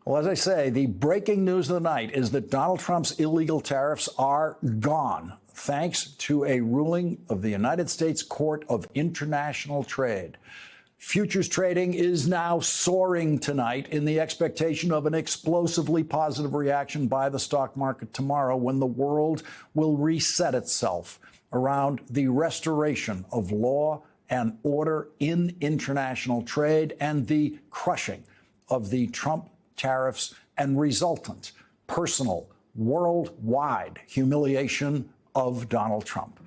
Well, as I say, the breaking news of the night is that Donald Trump's illegal tariffs are gone, thanks to a ruling of the United States Court of International Trade. Futures trading is now soaring tonight in the expectation of an explosively positive reaction by the stock market tomorrow when the world will reset itself around the restoration of law and order in international trade and the crushing of the Trump tariffs and resultant personal worldwide humiliation of Donald Trump.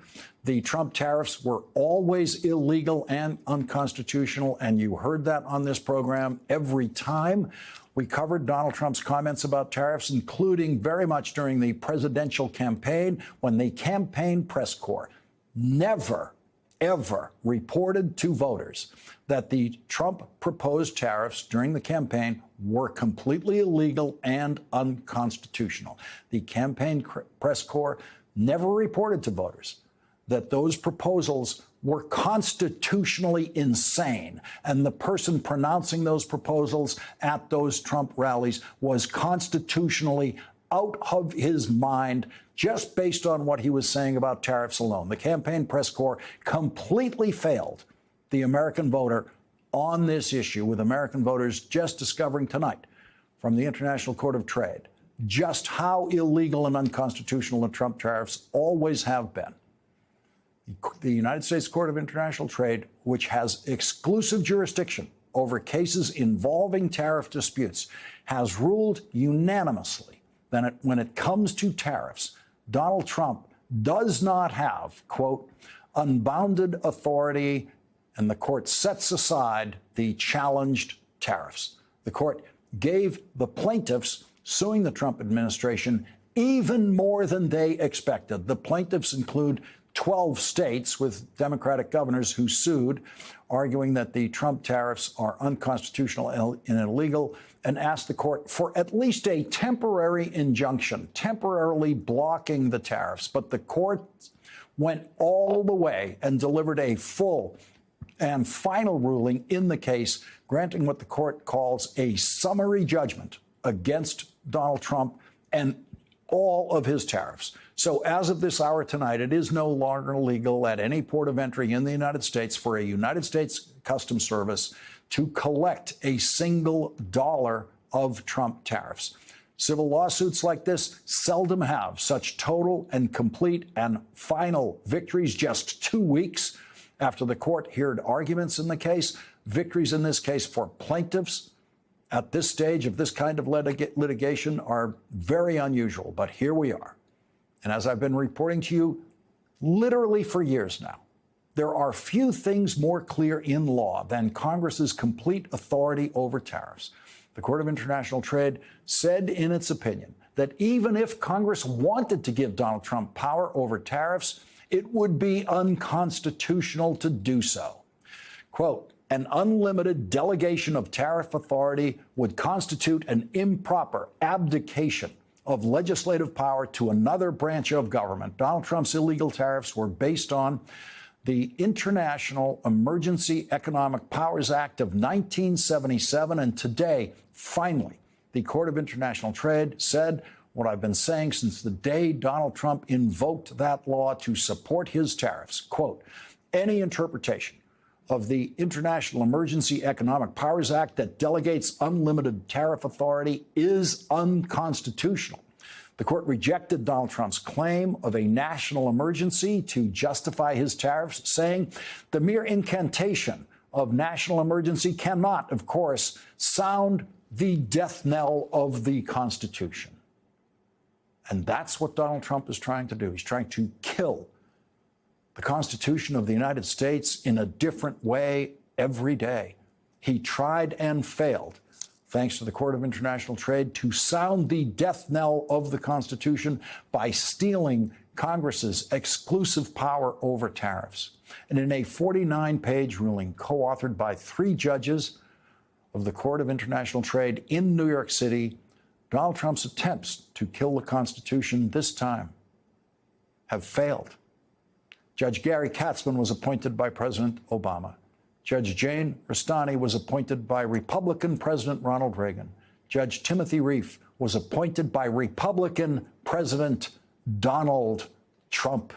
The Trump tariffs were always illegal and unconstitutional, and you heard that on this program every time we covered Donald Trump's comments about tariffs, including very much during the presidential campaign when the campaign press corps never, ever reported to voters that the Trump proposed tariffs during the campaign were completely illegal and unconstitutional. The campaign press corps never reported to voters that those proposals were constitutionally insane, and the person pronouncing those proposals at those Trump rallies was constitutionally out of his mind just based on what he was saying about tariffs alone. The campaign press corps completely failed the American voter on this issue, with American voters just discovering tonight from the International Court of Trade just how illegal and unconstitutional the Trump tariffs always have been. The United States Court of International Trade, which has exclusive jurisdiction over cases involving tariff disputes, has ruled unanimously that when it comes to tariffs, Donald Trump does not have, quote, unbounded authority, and the court sets aside the challenged tariffs. The court gave the plaintiffs suing the Trump administration even more than they expected. The plaintiffs include 12 states with Democratic governors who sued, arguing that the Trump tariffs are unconstitutional and illegal, and asked the court for at least a temporary injunction, temporarily blocking the tariffs. But the court went all the way and delivered a full and final ruling in the case, granting what the court calls a summary judgment against Donald Trump and all of his tariffs. So as of this hour tonight, it is no longer legal at any port of entry in the United States for a United States Customs Service to collect a single dollar of Trump tariffs. Civil lawsuits like this seldom have such total and complete and final victories just 2 weeks after the court heard arguments in the case. Victories in this case for plaintiffs at this stage of this kind of litigation are very unusual, but here we are. And as I've been reporting to you literally for years now, there are few things more clear in law than Congress's complete authority over tariffs. The Court of International Trade said in its opinion that even if Congress wanted to give Donald Trump power over tariffs, it would be unconstitutional to do so. Quote, an unlimited delegation of tariff authority would constitute an improper abdication of legislative power to another branch of government. Donald Trump's illegal tariffs were based on the International Emergency Economic Powers Act of 1977. And today, finally, the Court of International Trade said what I've been saying since the day Donald Trump invoked that law to support his tariffs. Quote, any interpretation of the International Emergency Economic Powers Act that delegates unlimited tariff authority is unconstitutional. The court rejected Donald Trump's claim of a national emergency to justify his tariffs, saying the mere incantation of national emergency cannot, of course, sound the death knell of the Constitution. And that's what Donald Trump is trying to do. He's trying to kill the Constitution of the United States in a different way every day. He tried and failed, thanks to the Court of International Trade, to sound the death knell of the Constitution by stealing Congress's exclusive power over tariffs. And in a 49-page ruling co-authored by 3 judges of the Court of International Trade in New York City, Donald Trump's attempts to kill the Constitution this time have failed. Judge Gary Katzmann was appointed by President Obama. Judge Jane Rustani was appointed by Republican President Ronald Reagan. Judge Timothy Reif was appointed by Republican President Donald Trump.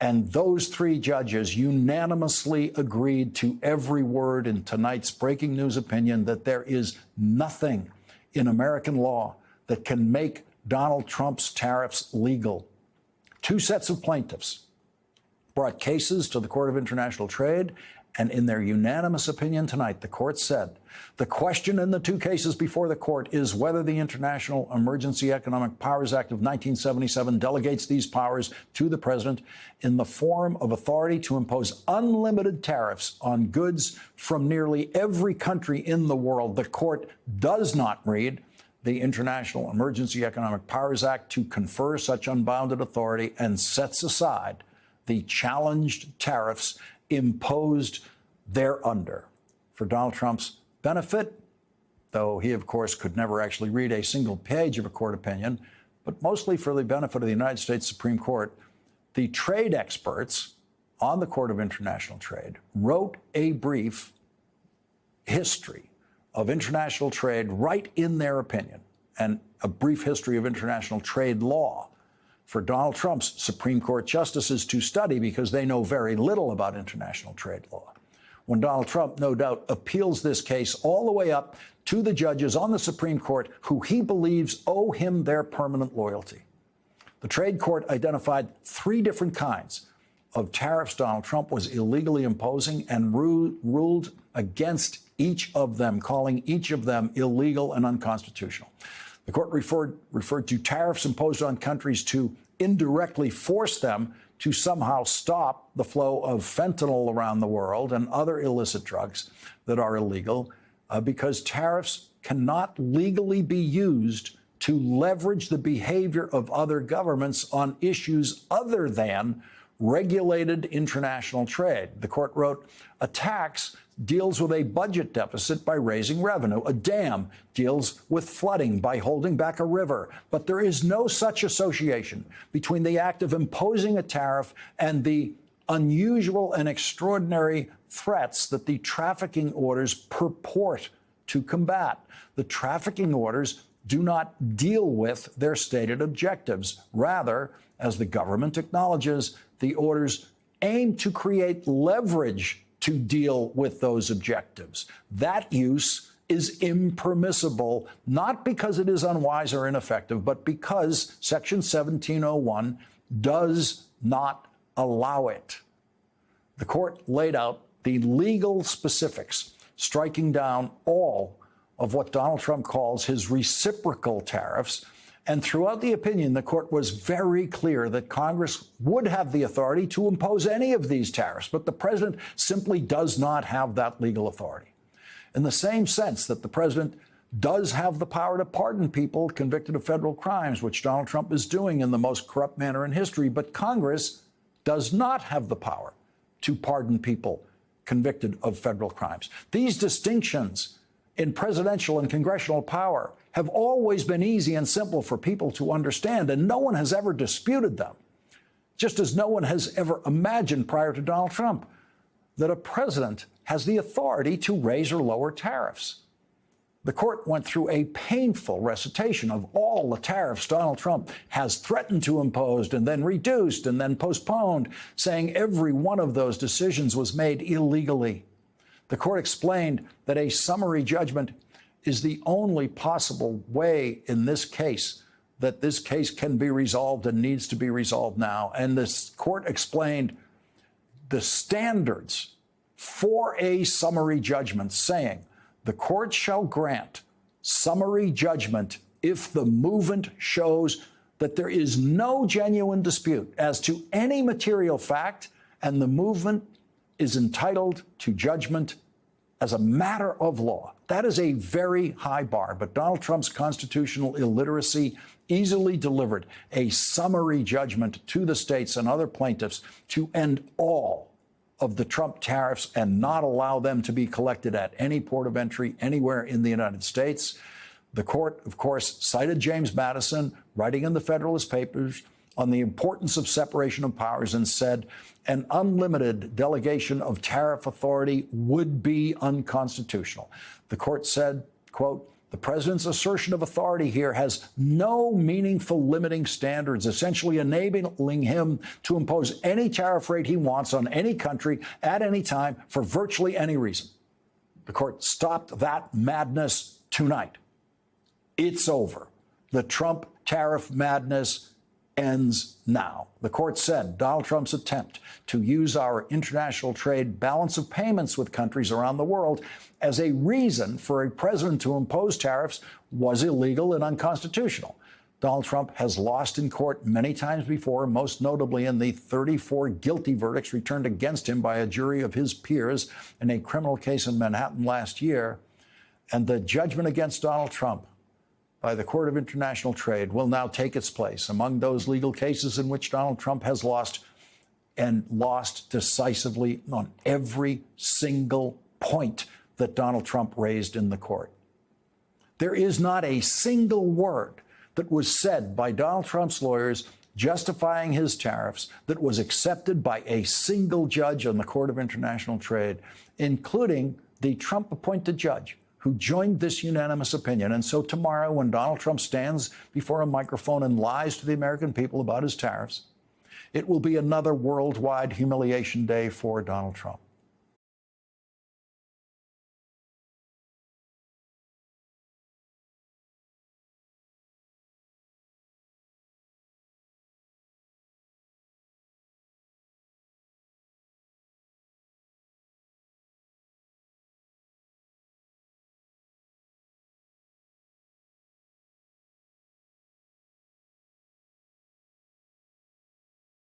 And those three judges unanimously agreed to every word in tonight's breaking news opinion that there is nothing in American law that can make Donald Trump's tariffs legal. Two sets of plaintiffs brought cases to the Court of International Trade, and in their unanimous opinion tonight, the court said the question in the two cases before the court is whether the International Emergency Economic Powers Act of 1977 delegates these powers to the president in the form of authority to impose unlimited tariffs on goods from nearly every country in the world. The court does not read the International Emergency Economic Powers Act to confer such unbounded authority and sets aside the challenged tariffs imposed thereunder. For Donald Trump's benefit, though he, of course, could never actually read a single page of a court opinion, but mostly for the benefit of the United States Supreme Court, the trade experts on the Court of International Trade wrote a brief history of international trade right in their opinion, and a brief history of international trade law for Donald Trump's Supreme Court justices to study because they know very little about international trade law. When Donald Trump, no doubt, appeals this case all the way up to the judges on the Supreme Court who he believes owe him their permanent loyalty. The trade court identified three different kinds of tariffs Donald Trump was illegally imposing and ruled against each of them, calling each of them illegal and unconstitutional. The court referred to tariffs imposed on countries to indirectly force them to somehow stop the flow of fentanyl around the world and other illicit drugs that are illegal, because tariffs cannot legally be used to leverage the behavior of other governments on issues other than regulated international trade. The court wrote, a tax deals with a budget deficit by raising revenue. A dam deals with flooding by holding back a river. But there is no such association between the act of imposing a tariff and the unusual and extraordinary threats that the trafficking orders purport to combat. The trafficking orders do not deal with their stated objectives. Rather, as the government acknowledges, the orders aim to create leverage to deal with those objectives. That use is impermissible, not because it is unwise or ineffective, but because Section 1701 does not allow it. The court laid out the legal specifics, striking down all of what Donald Trump calls his reciprocal tariffs. And throughout the opinion, the court was very clear that Congress would have the authority to impose any of these tariffs, but the president simply does not have that legal authority. In the same sense that the president does have the power to pardon people convicted of federal crimes, which Donald Trump is doing in the most corrupt manner in history, but Congress does not have the power to pardon people convicted of federal crimes. These distinctions in presidential and congressional power have always been easy and simple for people to understand, and no one has ever disputed them, just as no one has ever imagined prior to Donald Trump that a president has the authority to raise or lower tariffs. The court went through a painful recitation of all the tariffs Donald Trump has threatened to impose and then reduced and then postponed, saying every one of those decisions was made illegally. The court explained that a summary judgment is the only possible way in this case that this case can be resolved and needs to be resolved now. And this court explained the standards for a summary judgment, saying the court shall grant summary judgment if the movement shows that there is no genuine dispute as to any material fact, and the movement is entitled to judgment as a matter of law. That is a very high bar, but Donald Trump's constitutional illiteracy easily delivered a summary judgment to the states and other plaintiffs to end all of the Trump tariffs and not allow them to be collected at any port of entry anywhere in the United States. The court, of course, cited James Madison, writing in the Federalist Papers, on the importance of separation of powers and said an unlimited delegation of tariff authority would be unconstitutional. The court said, quote, The president's assertion of authority here has no meaningful limiting standards, essentially enabling him to impose any tariff rate he wants on any country at any time for virtually any reason. The court stopped that madness tonight. It's over. The Trump tariff madness ends now. The court said Donald Trump's attempt to use our international trade balance of payments with countries around the world as a reason for a president to impose tariffs was illegal and unconstitutional. Donald Trump has lost in court many times before, most notably in the 34 guilty verdicts returned against him by a jury of his peers in a criminal case in Manhattan last year. And the judgment against Donald Trump by the Court of International Trade will now take its place among those legal cases in which Donald Trump has lost, and lost decisively on every single point that Donald Trump raised in the court. There is not a single word that was said by Donald Trump's lawyers justifying his tariffs that was accepted by a single judge on the Court of International Trade, including the Trump-appointed judge who joined this unanimous opinion. And so tomorrow, when Donald Trump stands before a microphone and lies to the American people about his tariffs, it will be another worldwide humiliation day for Donald Trump.